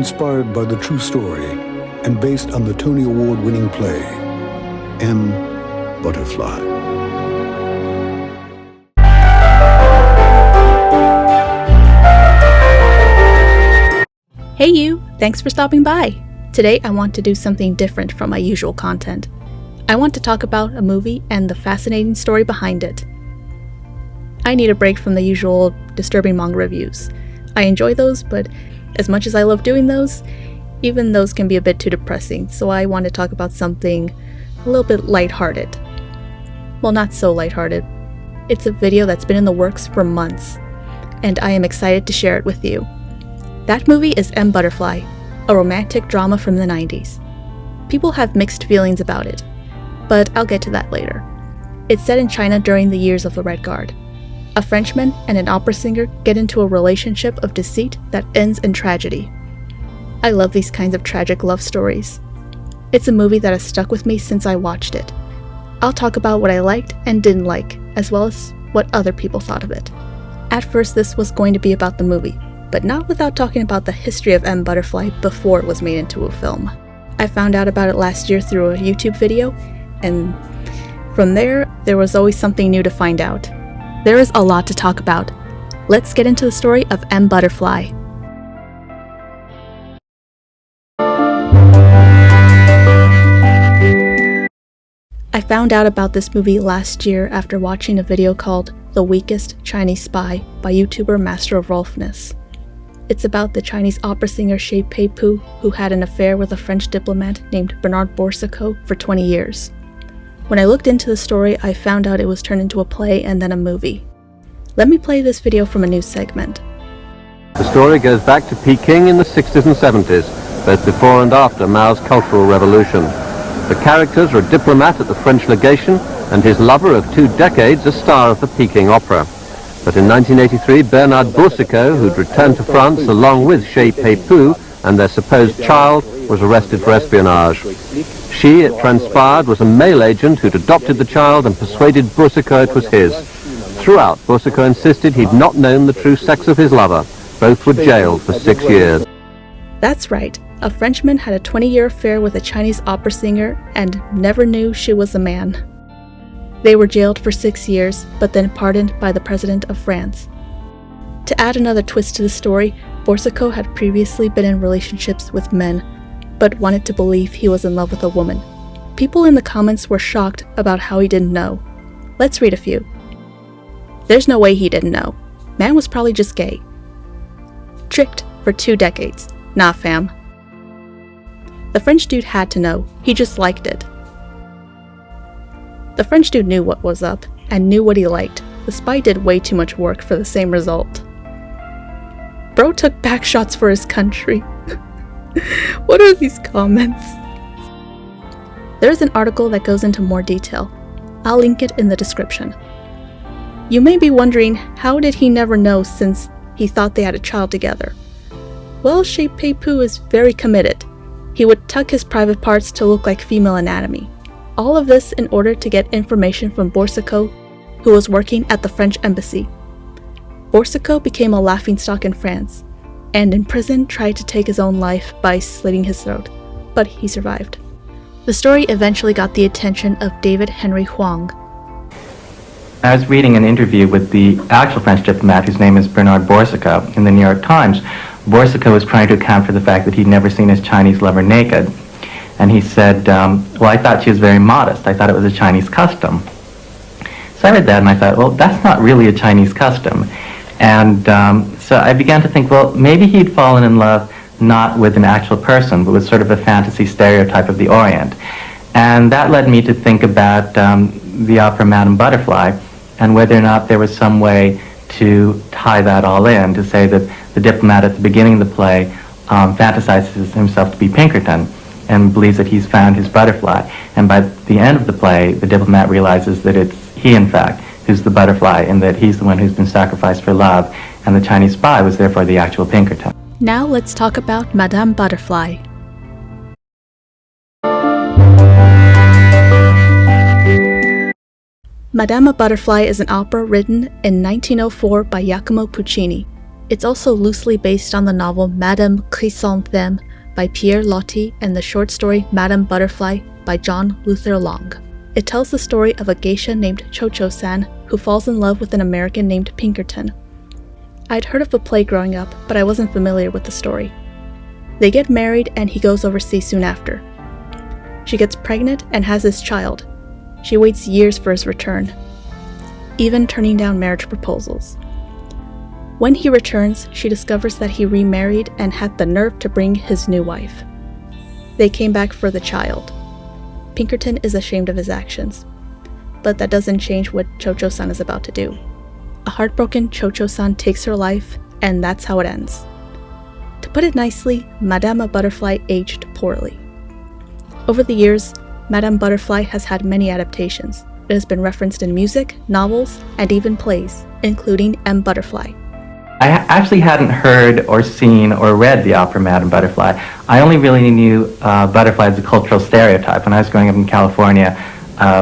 inspired by the true story and based on the Tony Award-winning play, M. Butterfly. Hey you! Thanks for stopping by! Today I want to do something different from my usual content. I want to talk about a movie and the fascinating story behind it. I need a break from the usual disturbing manga reviews. I enjoy those, but as much as I love doing those, even those can be a bit too depressing, so I want to talk about something a little bit lighthearted. Well, not so lighthearted. It's a video that's been in the works for months, and I am excited to share it with you. That movie is M. Butterfly, a romantic drama from the 90s. People have mixed feelings about it, but I'll get to that later. It's set in China during the years of the Red Guard. A Frenchman and an opera singer get into a relationship of deceit that ends in tragedy. I love these kinds of tragic love stories. It's a movie that has stuck with me since I watched it. I'll talk about what I liked and didn't like, as well as what other people thought of it. At first this was going to be about the movie, but not without talking about the history of M. Butterfly before it was made into a film. I found out about it last year through a YouTube video, and from there was always something new to find out. There is a lot to talk about. Let's get into the story of M. Butterfly. I found out about this movie last year after watching a video called The Weakest Chinese Spy by YouTuber MasterofRolfness. It's about the Chinese opera singer Shih Pei-pu, who had an affair with a French diplomat named Bernard Boursiquot for 20 years. When I looked into the story, I found out it was turned into a play and then a movie. Let me play this video from a news segment. The story goes back to Peking in the 60s and 70s, both before and after Mao's Cultural Revolution. The characters are a diplomat at the French legation and his lover of 2 decades, a star of the Peking opera. But in 1983, Bernard Boursiquot, who'd returned to France along with Shih Pei-pu and their supposed child, was arrested for espionage. She, it transpired, was a male agent who'd adopted the child and persuaded Boursiquot it was his. Throughout, Boursiquot insisted he'd not known the true sex of his lover. Both were jailed for 6 years. That's right. A Frenchman had a 20-year affair with a Chinese opera singer and never knew she was a man. They were jailed for 6 years, but then pardoned by the President of France. To add another twist to the story, Boursiquot had previously been in relationships with men, but wanted to believe he was in love with a woman. People in the comments were shocked about how he didn't know. Let's read a few. There's no way he didn't know. Man was probably just gay. Tricked for 2 decades. Nah, fam. The French dude had to know. He just liked it. The French dude knew what was up and knew what he liked. The spy did way too much work for the same result. Bro took back shots for his country. What are these comments? There's an article that goes into more detail. I'll link it in the description. You may be wondering, how did he never know since he thought they had a child together? Well, Shih Pei-pu is very committed. He would tuck his private parts to look like female anatomy. All of this in order to get information from Boursiquot, who was working at the French embassy. Boursiquot became a laughingstock in France, and in prison tried to take his own life by slitting his throat, but he survived. The story eventually got the attention of David Henry Huang. I was reading an interview with the actual French diplomat, whose name is Bernard Boursiquot, in the New York Times. Boursiquot was trying to account for the fact that he'd never seen his Chinese lover naked. And he said, well, I thought she was very modest. I thought it was a Chinese custom. So I read that and I thought, well, that's not really a Chinese custom. And so I began to think, well, maybe he'd fallen in love not with an actual person, but with sort of a fantasy stereotype of the Orient. And that led me to think about the opera Madame Butterfly, and whether or not there was some way to tie that all in, to say that the diplomat at the beginning of the play fantasizes himself to be Pinkerton and believes that he's found his butterfly. And by the end of the play, the diplomat realizes that it's he, in fact, who's the butterfly, and that he's the one who's been sacrificed for love, and the Chinese spy was therefore the actual Pinkerton. Now let's talk about Madame Butterfly. Madame Butterfly is an opera written in 1904 by Giacomo Puccini. It's also loosely based on the novel Madame Chrysanthème by Pierre Loti and the short story Madame Butterfly by John Luther Long. It tells the story of a geisha named Cho-Cho-san who falls in love with an American named Pinkerton. I'd heard of the play growing up, but I wasn't familiar with the story. They get married and he goes overseas soon after. She gets pregnant and has his child. She waits years for his return, even turning down marriage proposals. When he returns, she discovers that he remarried and had the nerve to bring his new wife. They came back for the child. Pinkerton is ashamed of his actions, but that doesn't change what Cho-Cho-san is about to do. A heartbroken Cho-Cho-san takes her life, and that's how it ends. To put it nicely, Madame Butterfly aged poorly. Over the years, Madame Butterfly has had many adaptations. It has been referenced in music, novels, and even plays, including M. Butterfly. I actually hadn't heard or seen or read the opera Madame Butterfly. I only really knew Butterfly as a cultural stereotype. When I was growing up in California,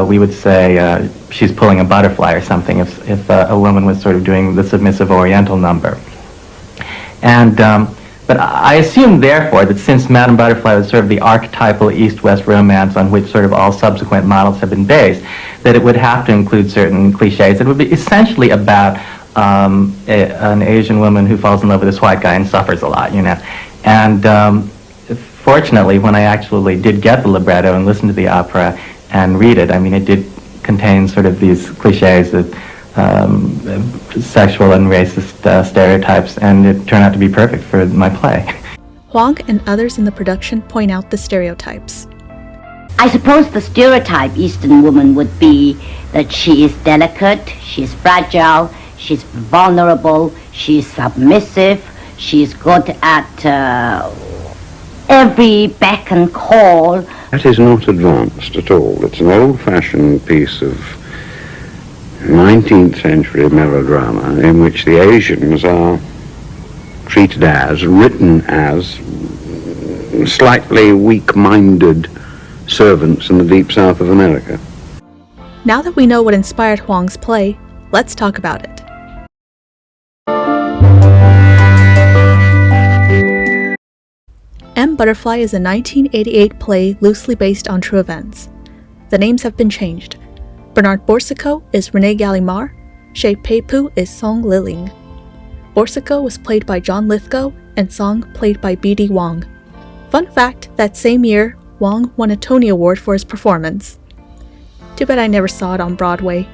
we would say she's pulling a butterfly or something if a woman was sort of doing the submissive Oriental number. And but I assumed, therefore, that since Madame Butterfly was sort of the archetypal East-West romance on which sort of all subsequent models have been based, that it would have to include certain cliches. It would be essentially about an Asian woman who falls in love with this white guy and suffers a lot, you know. And fortunately, when I actually did get the libretto and listen to the opera and read it, I mean, it did contain sort of these cliches that sexual and racist stereotypes, and it turned out to be perfect for my play. Wong and others in the production point out the stereotypes. I suppose the stereotype Eastern woman would be that she is delicate, she's fragile, she's vulnerable, she's submissive, she's good at every beck and call. That is not advanced at all. It's an old-fashioned piece of 19th century melodrama in which the Asians are treated as, written as, slightly weak-minded servants in the deep south of America. Now that we know what inspired Wong's play, let's talk about it. M. Butterfly is a 1988 play loosely based on true events. The names have been changed. Bernard Borsiquot is René Gallimard, Shea Peipu is Song Liling. Borsiquot was played by John Lithgow and Song played by B.D. Wong. Fun fact, that same year, Wong won a Tony Award for his performance. Too bad I never saw it on Broadway.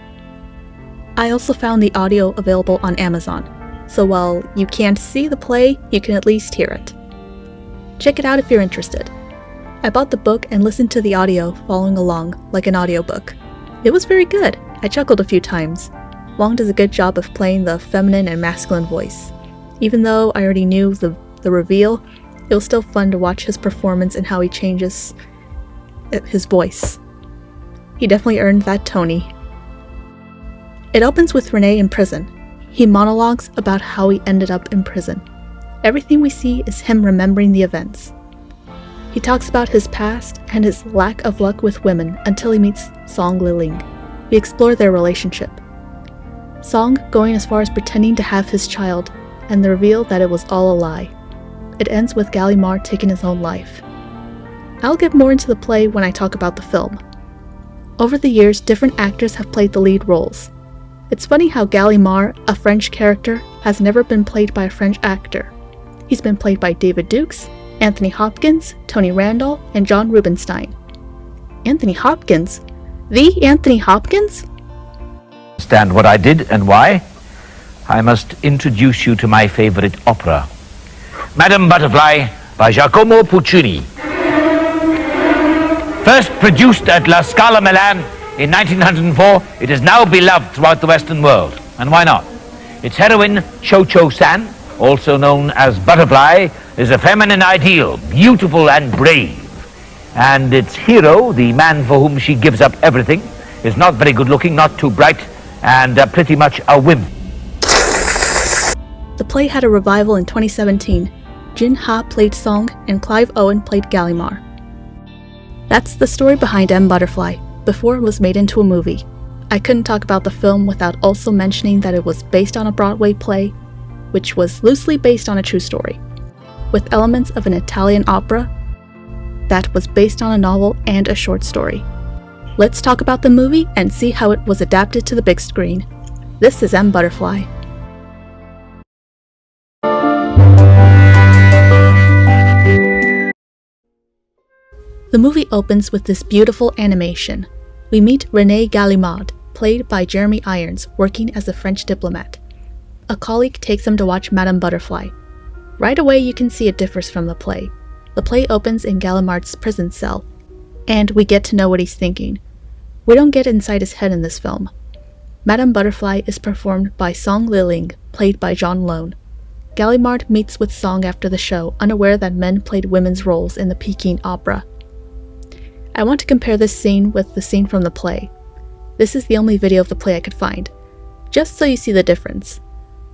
I also found the audio available on Amazon, so while you can't see the play, you can at least hear it. Check it out if you're interested. I bought the book and listened to the audio following along like an audiobook. It was very good. I chuckled a few times. Wong does a good job of playing the feminine and masculine voice. Even though I already knew the reveal, it was still fun to watch his performance and how he changes his voice. He definitely earned that Tony. It opens with René in prison. He monologues about how he ended up in prison. Everything we see is him remembering the events. He talks about his past and his lack of luck with women until he meets Song Liling. We explore their relationship. Song going as far as pretending to have his child, and the reveal that it was all a lie. It ends with Gallimard taking his own life. I'll get more into the play when I talk about the film. Over the years, different actors have played the lead roles. It's funny how Gallimard, a French character, has never been played by a French actor. He's been played by David Dukes, Anthony Hopkins, Tony Randall, and John Rubinstein. Anthony Hopkins? The Anthony Hopkins? Understand what I did and why? I must introduce you to my favorite opera, Madame Butterfly by Giacomo Puccini. First produced at La Scala Milan in 1904, it is now beloved throughout the Western world. And why not? Its heroine, Cho-Cho-san, also known as Butterfly, is a feminine ideal, beautiful and brave. And its hero, the man for whom she gives up everything, is not very good looking, not too bright, and pretty much a wimp. The play had a revival in 2017. Jin Ha played Song and Clive Owen played Gallimard. That's the story behind M. Butterfly, before it was made into a movie. I couldn't talk about the film without also mentioning that it was based on a Broadway play, which was loosely based on a true story, with elements of an Italian opera that was based on a novel and a short story. Let's talk about the movie and see how it was adapted to the big screen. This is M. Butterfly. The movie opens with this beautiful animation. We meet René Gallimard, played by Jeremy Irons, working as a French diplomat. A colleague takes him to watch Madame Butterfly. Right away you can see it differs from the play. The play opens in Gallimard's prison cell, and we get to know what he's thinking. We don't get inside his head in this film. Madame Butterfly is performed by Song Liling, played by John Lone. Gallimard meets with Song after the show, unaware that men played women's roles in the Peking opera. I want to compare this scene with the scene from the play. This is the only video of the play I could find, just so you see the difference.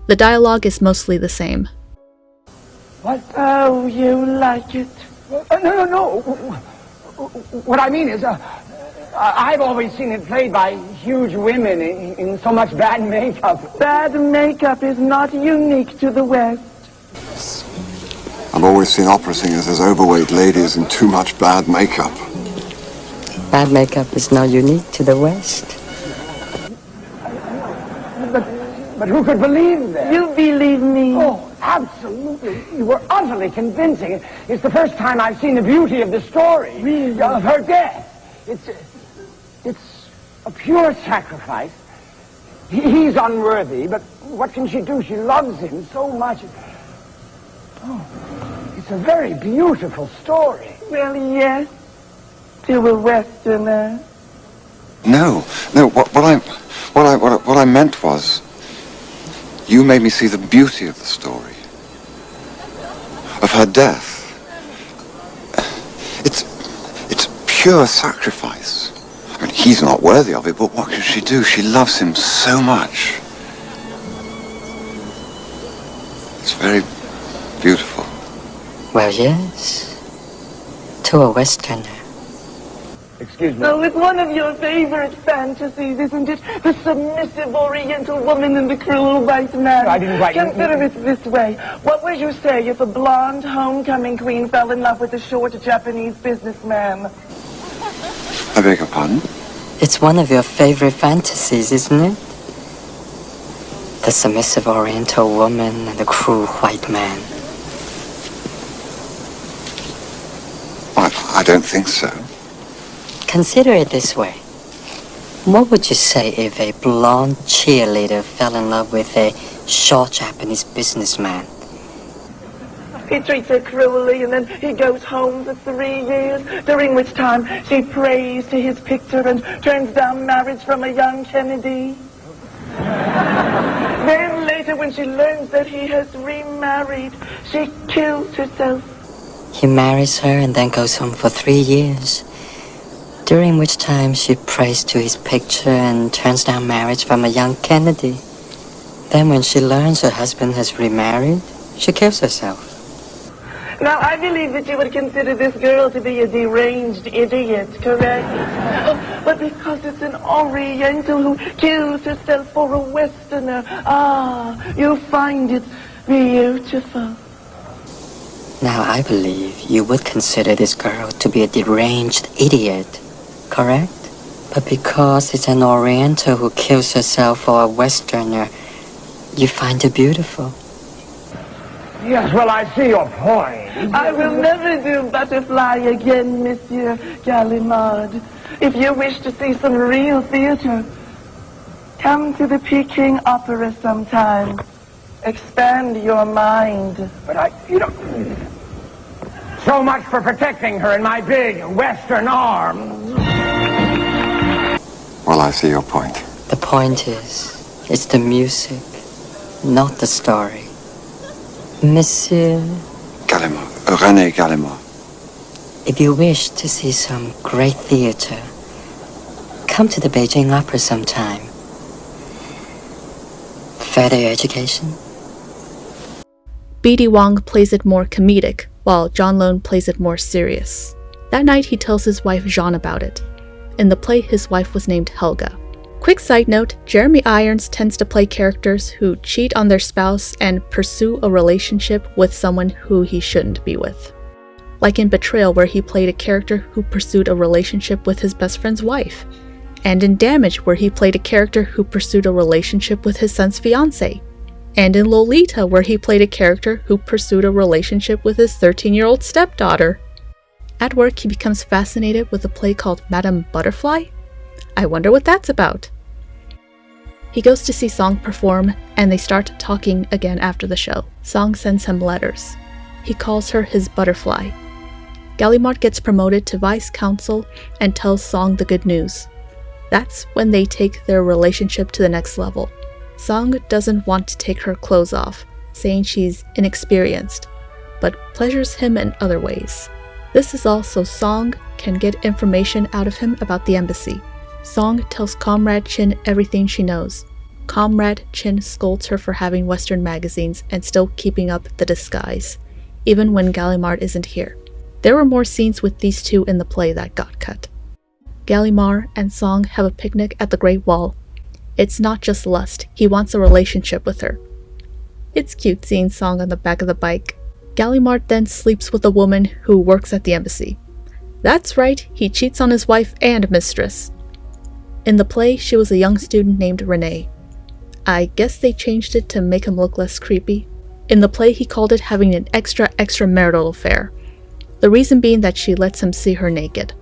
The dialogue is mostly the same. What? Oh, you like it? No. What I mean is, I've always seen it played by huge women in so much bad makeup. Bad makeup is not unique to the West. I've always seen opera singers as overweight ladies in too much bad makeup. Bad makeup is not unique to the West. But who could believe that? You believe me. Oh, absolutely. You were utterly convincing. It's the first time I've seen the beauty of the story. Really? Of her death. It's a pure sacrifice. He's unworthy, but what can she do? She loves him so much. Oh, it's a very beautiful story. Well, yes. To a Westerner. No. What I meant was, you made me see the beauty of the story, of her death. It's pure sacrifice. I mean, he's not worthy of it, but what can she do? She loves him so much. It's very beautiful. Well, yes. To a Westerner. Excuse me. Oh, it's one of your favorite fantasies, isn't it? The submissive Oriental woman and the cruel white man. No, I didn't quite... Consider it this way. What would you say if a blonde homecoming queen fell in love with a short Japanese businessman? I beg your pardon? It's one of your favorite fantasies, isn't it? The submissive Oriental woman and the cruel white man. I don't think so. Consider it this way. What would you say if a blonde cheerleader fell in love with a short Japanese businessman? He treats her cruelly, and then he goes home for 3 years, during which time she prays to his picture and turns down marriage from a young Kennedy. Then later, when she learns that he has remarried, she kills herself. He marries her and then goes home for 3 years, during which time she prays to his picture and turns down marriage from a young Kennedy. Then when she learns her husband has remarried, she kills herself. Now, I believe that you would consider this girl to be a deranged idiot, correct? Oh, but because it's an Oriental who kills herself for a Westerner, you find it beautiful. Now, I believe you would consider this girl to be a deranged idiot, correct? But because it's an Oriental who kills herself for a Westerner, you find her beautiful. Yes, well, I see your point. I will never do Butterfly again, Monsieur Gallimard. If you wish to see some real theater, come to the Peking Opera sometime. Expand your mind. But so much for protecting her in my big Western arms. Well, I see your point. The point is, it's the music, not the story. Monsieur Gallimard, René Gallimard. If you wish to see some great theater, come to the Beijing Opera sometime. Further education? B.D. Wong plays it more comedic, while John Lone plays it more serious. That night he tells his wife Jean about it. In the play, his wife was named Helga. Quick side note, Jeremy Irons tends to play characters who cheat on their spouse and pursue a relationship with someone who he shouldn't be with. Like in Betrayal, where he played a character who pursued a relationship with his best friend's wife. And in Damage, where he played a character who pursued a relationship with his son's fiancée. And in Lolita, where he played a character who pursued a relationship with his 13-year-old stepdaughter. At work, he becomes fascinated with a play called Madame Butterfly. I wonder what that's about. He goes to see Song perform, and they start talking again after the show. Song sends him letters. He calls her his butterfly. Gallimard gets promoted to vice consul and tells Song the good news. That's when they take their relationship to the next level. Song doesn't want to take her clothes off, saying she's inexperienced, but pleasures him in other ways. This is all so Song can get information out of him about the embassy. Song tells Comrade Chin everything she knows. Comrade Chin scolds her for having Western magazines and still keeping up the disguise, even when Gallimard isn't here. There were more scenes with these two in the play that got cut. Gallimard and Song have a picnic at the Great Wall. It's not just lust, he wants a relationship with her. It's cute seeing Song on the back of the bike. Gallimard then sleeps with a woman who works at the embassy. That's right, he cheats on his wife and mistress. In the play, she was a young student named Renee. I guess they changed it to make him look less creepy. In the play, he called it having an extramarital affair. The reason being that she lets him see her naked.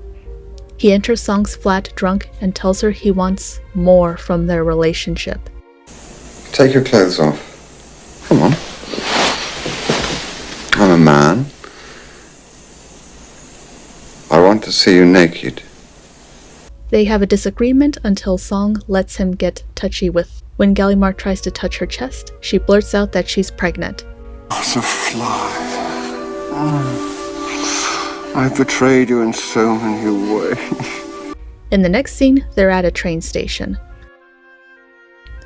He enters Song's flat drunk and tells her he wants more from their relationship. Take your clothes off. Come on. I'm a man. I want to see you naked. They have a disagreement until Song lets him get touchy with. When Gallimard tries to touch her chest, she blurts out that she's pregnant. It's a fly. I've betrayed you in so many ways. In the next scene, they're at a train station.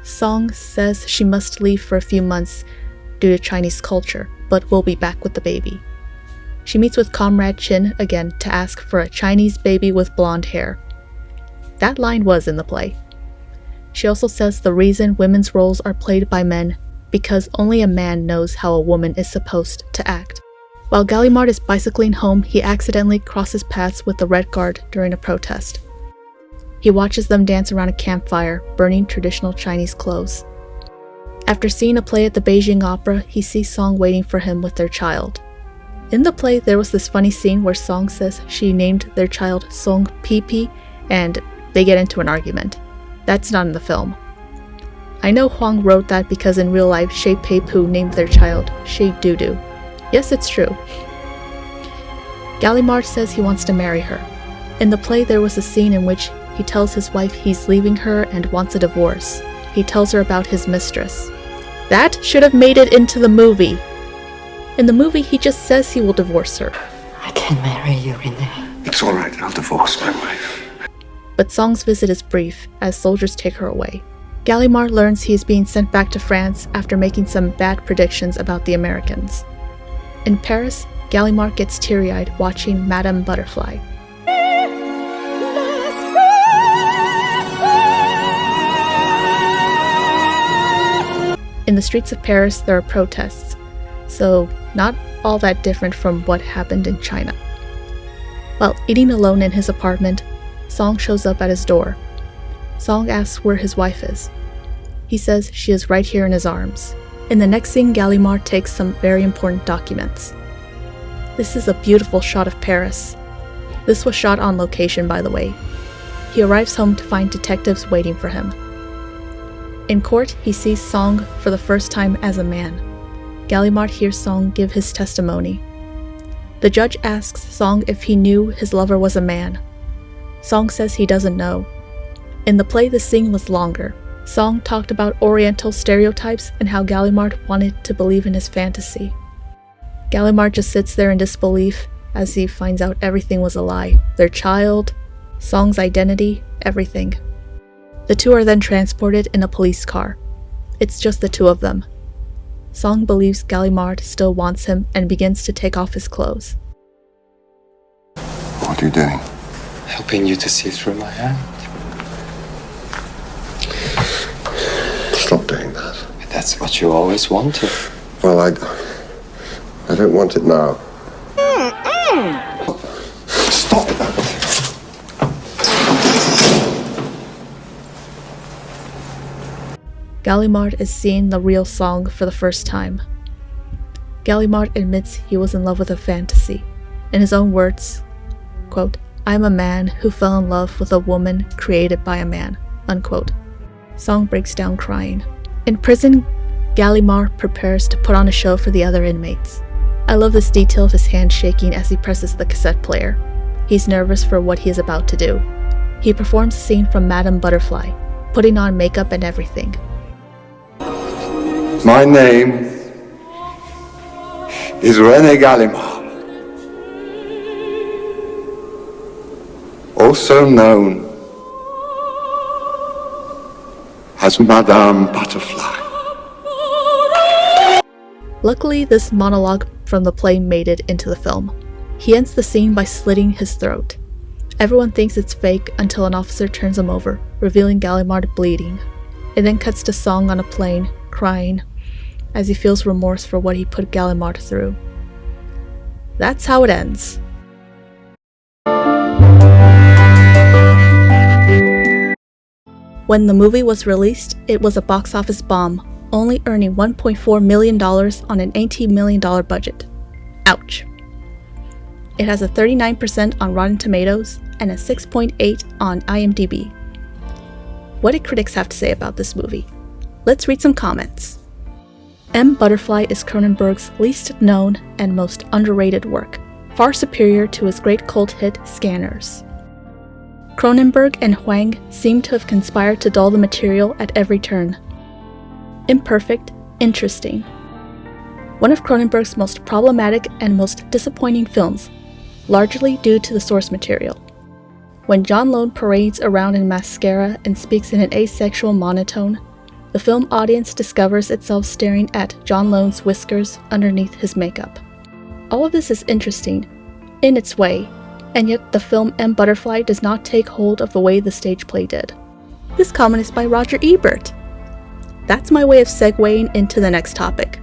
Song says she must leave for a few months due to Chinese culture, but will be back with the baby. She meets with Comrade Chin again to ask for a Chinese baby with blonde hair. That line was in the play. She also says the reason women's roles are played by men because only a man knows how a woman is supposed to act. While Gallimard is bicycling home, he accidentally crosses paths with the Red Guard during a protest. He watches them dance around a campfire, burning traditional Chinese clothes. After seeing a play at the Beijing Opera, he sees Song waiting for him with their child. In the play, there was this funny scene where Song says she named their child Song Pee-Pee, and they get into an argument. That's not in the film. I know Huang wrote that because in real life, Shea Pei-Pu named their child Shea Doo-Doo. Yes, it's true. Gallimard says he wants to marry her. In the play, there was a scene in which he tells his wife he's leaving her and wants a divorce. He tells her about his mistress. That should have made it into the movie. In the movie, he just says he will divorce her. I can't marry you, Renee. It's all right, I'll divorce my wife. But Song's visit is brief, as soldiers take her away. Gallimard learns he is being sent back to France after making some bad predictions about the Americans. In Paris, Gallimard gets teary-eyed watching Madame Butterfly. In the streets of Paris, there are protests, so not all that different from what happened in China. While eating alone in his apartment, Song shows up at his door. Song asks where his wife is. He says she is right here in his arms. In the next scene, Gallimard takes some very important documents. This is a beautiful shot of Paris. This was shot on location, by the way. He arrives home to find detectives waiting for him. In court, he sees Song for the first time as a man. Gallimard hears Song give his testimony. The judge asks Song if he knew his lover was a man. Song says he doesn't know. In the play, the scene was longer. Song talked about Oriental stereotypes and how Gallimard wanted to believe in his fantasy. Gallimard just sits there in disbelief as he finds out everything was a lie. Their child, Song's identity, everything. The two are then transported in a police car. It's just the two of them. Song believes Gallimard still wants him and begins to take off his clothes. What are you doing? Helping you to see through my hand. That's what you always wanted. Well, I don't want it now. Stop that. Gallimard is seeing the real Song for the first time. Gallimard admits he was in love with a fantasy. In his own words, quote, "I'm a man who fell in love with a woman created by a man," unquote. Song breaks down crying. In prison, Gallimard prepares to put on a show for the other inmates. I love this detail of his hand shaking as he presses the cassette player. He's nervous for what he is about to do. He performs a scene from Madame Butterfly, putting on makeup and everything. My name is René Gallimard, also known as Madame Butterfly. Luckily, this monologue from the play made it into the film. He ends the scene by slitting his throat. Everyone thinks it's fake until an officer turns him over, revealing Gallimard bleeding. It then cuts to Song on a plane, crying, as he feels remorse for what he put Gallimard through. That's how it ends. When the movie was released, it was a box office bomb, only earning $1.4 million on an $18 million budget. Ouch. It has a 39% on Rotten Tomatoes and a 6.8 on IMDb. What did critics have to say about this movie? Let's read some comments. M. Butterfly is Cronenberg's least known and most underrated work, far superior to his great cult hit Scanners. Cronenberg and Wong seem to have conspired to dull the material at every turn. Imperfect, interesting. One of Cronenberg's most problematic and most disappointing films, largely due to the source material. When John Lone parades around in mascara and speaks in an asexual monotone, the film audience discovers itself staring at John Lone's whiskers underneath his makeup. All of this is interesting, in its way, and yet the film M. Butterfly does not take hold of the way the stage play did. This comment is by Roger Ebert. That's my way of segueing into the next topic.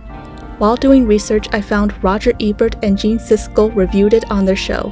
While doing research, I found Roger Ebert and Gene Siskel reviewed it on their show.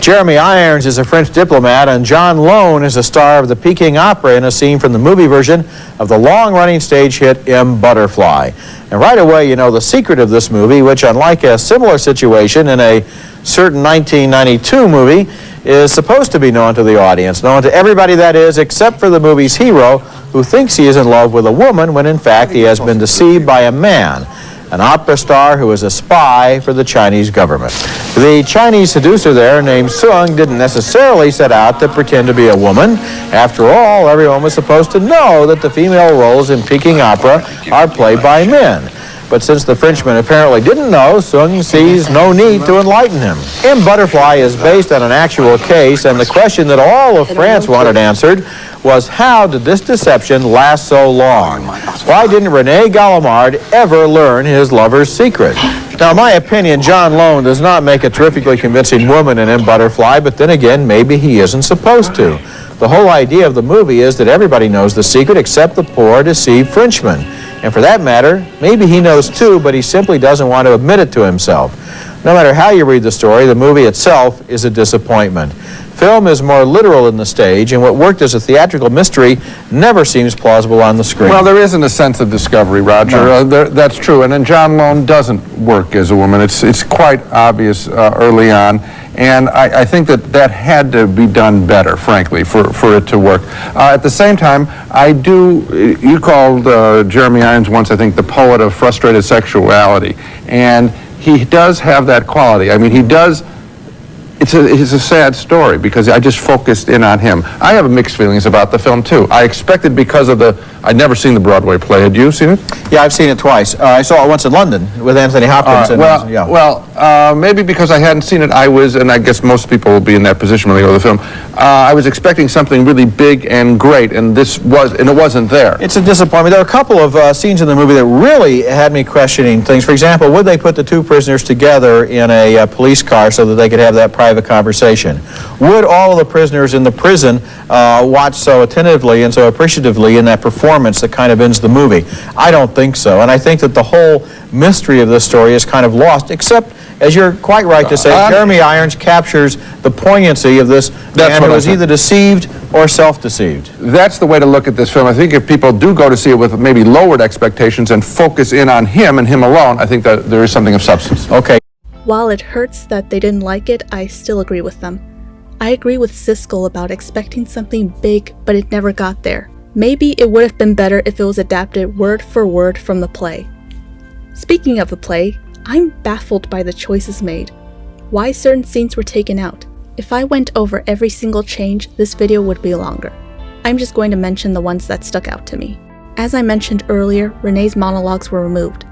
Jeremy Irons is a French diplomat, and John Lone is a star of the Peking Opera in a scene from the movie version of the long-running stage hit M. Butterfly. And right away, you know the secret of this movie, which, unlike a similar situation in a certain 1992 movie, is supposed to be known to the audience, known to everybody, that is, except for the movie's hero, who thinks he is in love with a woman when in fact he has been deceived by a man, an opera star who is a spy for the Chinese government. The Chinese seducer there, named Sung, didn't necessarily set out to pretend to be a woman. After all, everyone was supposed to know that the female roles in Peking opera are played by men. But since the Frenchman apparently didn't know, Sung sees no need to enlighten him. M. Butterfly is based on an actual case, and the question that all of France wanted answered was, how did this deception last so long? Why didn't René Gallimard ever learn his lover's secret? Now, in my opinion, John Lone does not make a terrifically convincing woman in M. Butterfly, but then again, maybe he isn't supposed to. The whole idea of the movie is that everybody knows the secret except the poor, deceived Frenchman. And for that matter, maybe he knows too, but he simply doesn't want to admit it to himself. No matter how you read the story, the movie itself is a disappointment. Film is more literal than the stage, and what worked as a theatrical mystery never seems plausible on the screen. Well, there isn't a sense of discovery, Roger. No. That's true. And then John Lone doesn't work as a woman. It's quite obvious early on. And I think that had to be done better, frankly, for it to work. At the same time, you called Jeremy Irons once, I think, the poet of frustrated sexuality. And he does have that quality. I mean, he does. It's a sad story because I just focused in on him. I have mixed feelings about the film, too. I expected because of I'd never seen the Broadway play. Had you seen it? Yeah, I've seen it twice. I saw it once in London with Anthony Hopkins. Maybe because I hadn't seen it, and I guess most people will be in that position when they go to the film, I was expecting something really big and great, and it wasn't there. It's a disappointment. There are a couple of scenes in the movie that really had me questioning things. For example, would they put the two prisoners together in a police car so that they could have that private archive the conversation. Would all of the prisoners in the prison watch so attentively and so appreciatively in that performance that kind of ends the movie? I don't think so, and I think that the whole mystery of this story is kind of lost, except, as you're quite right to say, Jeremy Irons captures the poignancy of this man who was either deceived or self-deceived. That's the way to look at this film. I think if people do go to see it with maybe lowered expectations and focus in on him and him alone, I think that there is something of substance. Okay. While it hurts that they didn't like it, I still agree with them. I agree with Siskel about expecting something big, but it never got there. Maybe it would have been better if it was adapted word for word from the play. Speaking of the play, I'm baffled by the choices made. Why certain scenes were taken out. If I went over every single change, this video would be longer. I'm just going to mention the ones that stuck out to me. As I mentioned earlier, Renee's monologues were removed.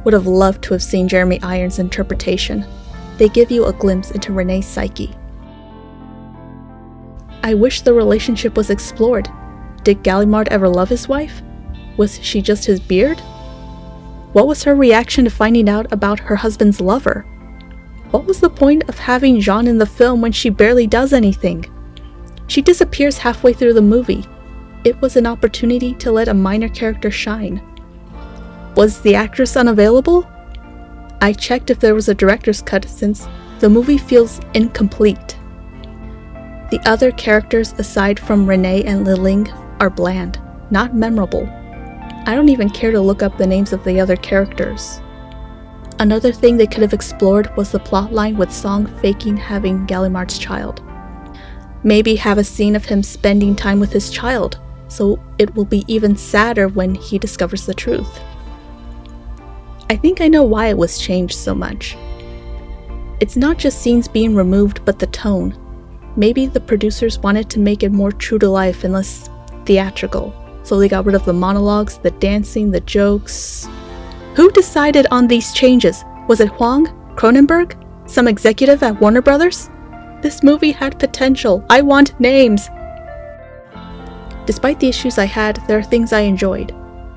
Would have loved to have seen Jeremy Irons' interpretation. They give you a glimpse into Renee's psyche. I wish the relationship was explored. Did Gallimard ever love his wife? Was she just his beard? What was her reaction to finding out about her husband's lover? What was the point of having Jean in the film when she barely does anything? She disappears halfway through the movie. It was an opportunity to let a minor character shine. Was the actress unavailable? I checked if there was a director's cut since the movie feels incomplete. The other characters aside from Renee and Liling are bland, not memorable. I don't even care to look up the names of the other characters. Another thing they could have explored was the plotline with Song faking having Gallimard's child. Maybe have a scene of him spending time with his child, so it will be even sadder when he discovers the truth. I think I know why it was changed so much. It's not just scenes being removed, but the tone. Maybe the producers wanted to make it more true to life and less theatrical, so they got rid of the monologues, the dancing, the jokes. Who decided on these changes? Was it Wong? Cronenberg? Some executive at Warner Brothers? This movie had potential. I want names! Despite the issues I had, there are things I enjoyed.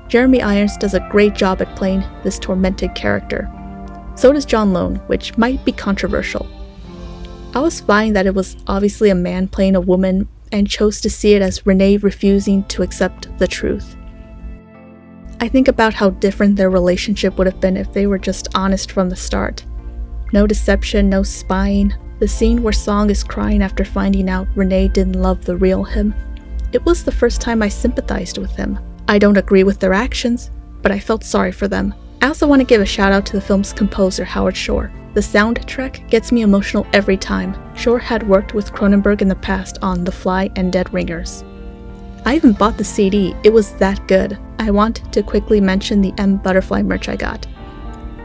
Jeremy Irons does a great job at playing this tormented character. So does John Lone, which might be controversial. I was fine that it was obviously a man playing a woman and chose to see it as Renee refusing to accept the truth. I think about how different their relationship would have been if they were just honest from the start. No deception, no spying. The scene where Song is crying after finding out Renee didn't love the real him. It was the first time I sympathized with him. I don't agree with their actions, but I felt sorry for them. I also want to give a shout out to the film's composer, Howard Shore. The soundtrack gets me emotional every time. Shore had worked with Cronenberg in the past on The Fly and Dead Ringers. I even bought the CD, it was that good. I want to quickly mention the M Butterfly merch I got.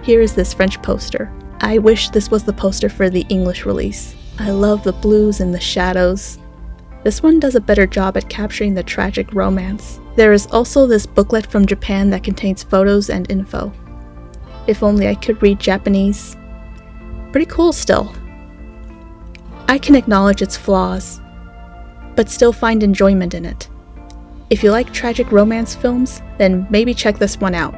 Here is this French poster. I wish this was the poster for the English release. I love the blues and the shadows. This one does a better job at capturing the tragic romance. There is also this booklet from Japan that contains photos and info. If only I could read Japanese. Pretty cool still. I can acknowledge its flaws, but still find enjoyment in it. If you like tragic romance films, then maybe check this one out.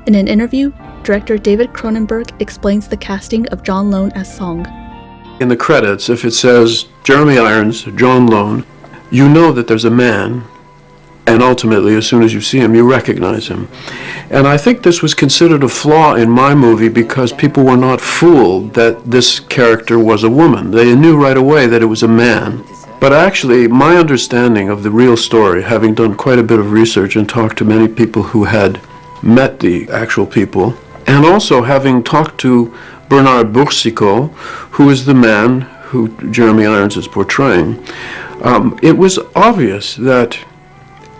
In an interview, director David Cronenberg explains the casting of John Lone as Song. In the credits, if it says Jeremy Irons, John Lone, you know that there's a man, and ultimately, as soon as you see him, you recognize him. And I think this was considered a flaw in my movie because people were not fooled that this character was a woman. They knew right away that it was a man. But actually, my understanding of the real story, having done quite a bit of research and talked to many people who had met the actual people, and also having talked to Bernard Boursicot, who is the man who Jeremy Irons is portraying, it was obvious that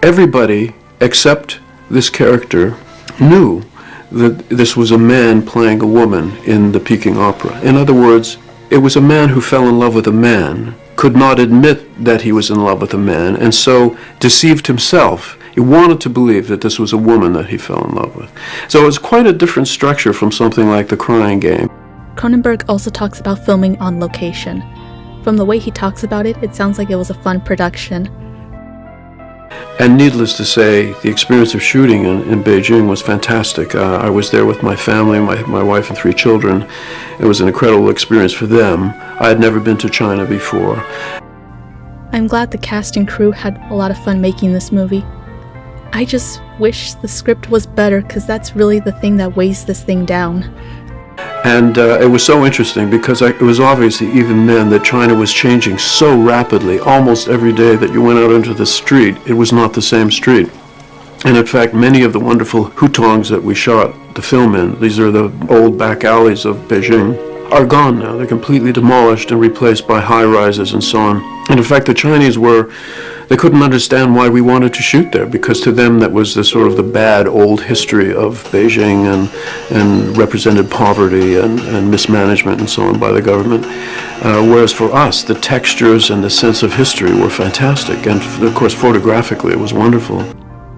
everybody except this character knew that this was a man playing a woman in the Peking opera. In other words, it was a man who fell in love with a man, could not admit that he was in love with a man, and so deceived himself. He wanted to believe that this was a woman that he fell in love with. So it's quite a different structure from something like The Crying Game. Cronenberg also talks about filming on location. From the way he talks about it, it sounds like it was a fun production. And needless to say, the experience of shooting in Beijing was fantastic. I was there with my family, my wife and 3 children. It was an incredible experience for them. I had never been to China before. I'm glad the cast and crew had a lot of fun making this movie. I just wish the script was better, because that's really the thing that weighs this thing down. And it was so interesting because it was obvious even then that China was changing so rapidly. Almost every day that you went out into the street, it was not the same street. And in fact, many of the wonderful hutongs that we shot the film in, these are the old back alleys of Beijing, are gone now. They're completely demolished and replaced by high-rises and so on. And in fact, the Chinese they couldn't understand why we wanted to shoot there, because to them that was the sort of the bad old history of Beijing and represented poverty and mismanagement and so on by the government. Whereas for us, the textures and the sense of history were fantastic. And of course, photographically, it was wonderful.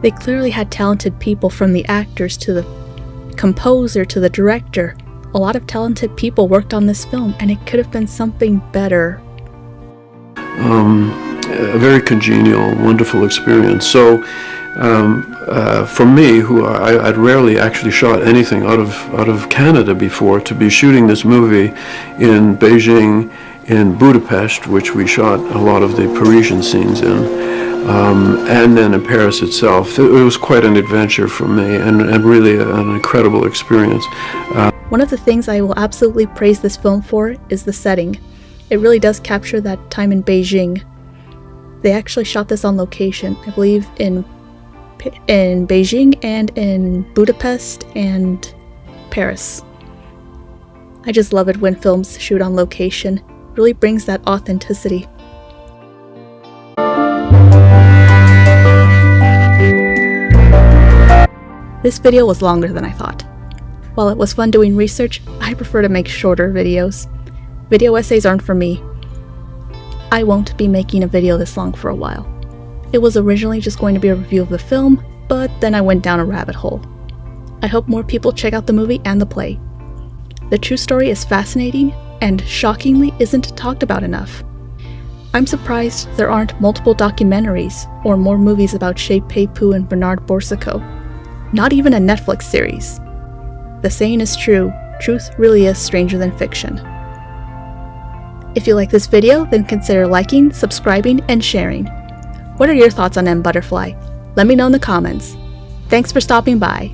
They clearly had talented people, from the actors to the composer to the director. A lot of talented people worked on this film, and it could have been something better. A very congenial, wonderful experience. So, for me, who I'd rarely actually shot anything out of Canada before, to be shooting this movie in Beijing, in Budapest, which we shot a lot of the Parisian scenes in, and then in Paris itself, it was quite an adventure for me, and really an incredible experience. One of the things I will absolutely praise this film for is the setting. It really does capture that time in Beijing. They actually shot this on location, I believe, in Beijing and in Budapest and Paris. I just love it when films shoot on location. It really brings that authenticity. This video was longer than I thought. While it was fun doing research, I prefer to make shorter videos. Video essays aren't for me. I won't be making a video this long for a while. It was originally just going to be a review of the film, but then I went down a rabbit hole. I hope more people check out the movie and the play. The true story is fascinating, and shockingly isn't talked about enough. I'm surprised there aren't multiple documentaries or more movies about Shea Pei-Pu and Bernard Borsico. Not even a Netflix series. The saying is true, truth really is stranger than fiction. If you like this video, then consider liking, subscribing, and sharing. What are your thoughts on M. Butterfly? Let me know in the comments. Thanks for stopping by.